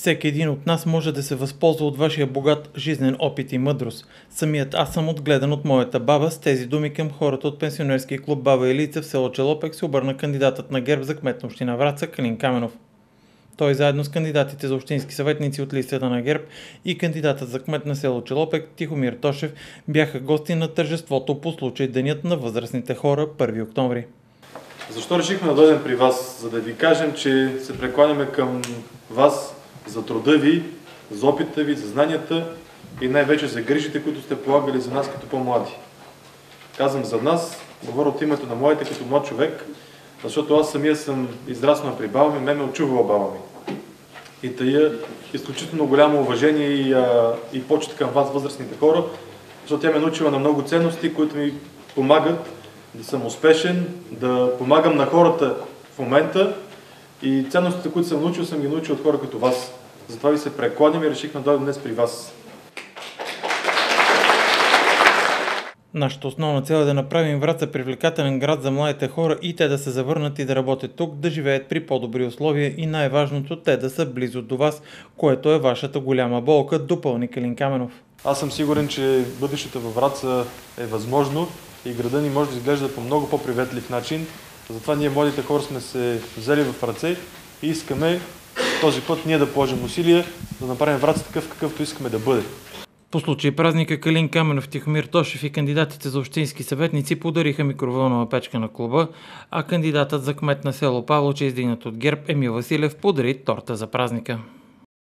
Всеки един от нас може да се възползва от вашия богат жизнен опит и мъдрост. Самият аз съм отгледан от моята баба. С тези думи към хората от пенсионерския клуб Баба Илица в село Челопек се обърна кандидатът на ГЕРБ за кмет на община Враца Калин Каменов. Той заедно с кандидатите за общински съветници от листата на ГЕРБ и кандидатът за кмет на село Челопек Тихомир Тошев бяха гости на тържеството по случай Денят на възрастните хора 1 октомври. Защо решихме да дойдем при вас? За да ви кажем, че се прекланяме към вас за труда ви, за опита ви, за знанията и най-вече за грижите, които сте полагали за нас като по-млади. Казвам за нас, говоря от името на моите като млад човек, защото аз самия съм израснал при баба ми, ме е очувала баба ми. И тая изключително голямо уважение и почет към вас, възрастните хора, защото тя ме научила на много ценности, които ми помагат да съм успешен, да помагам на хората в момента и ценностите, които съм ги научил от хора като вас. Затова ви се прекланям и решихме да дойдем днес при вас. Нашата основна цел е да направим Враца привлекателен град за младите хора и те да се завърнат и да работят тук, да живеят при по-добри условия и най-важното те да са близо до вас, което е вашата голяма болка, допълни Калин Каменов. Аз съм сигурен, че бъдещето във Враца е възможно и града ни може да изглежда по много по-приветлив начин. Затова ние, младите хора, сме се взели в ръце и искаме този път ние да положим усилия да направим Враца такъв, какъвто искаме да бъде. По случай празника Калин Каменов, Тихомир Тошев и кандидатите за общински съветници подариха микровълнова печка на клуба, а кандидатът за кмет на село Павловче, издигнат от ГЕРБ, Емил Василев, подари торта за празника.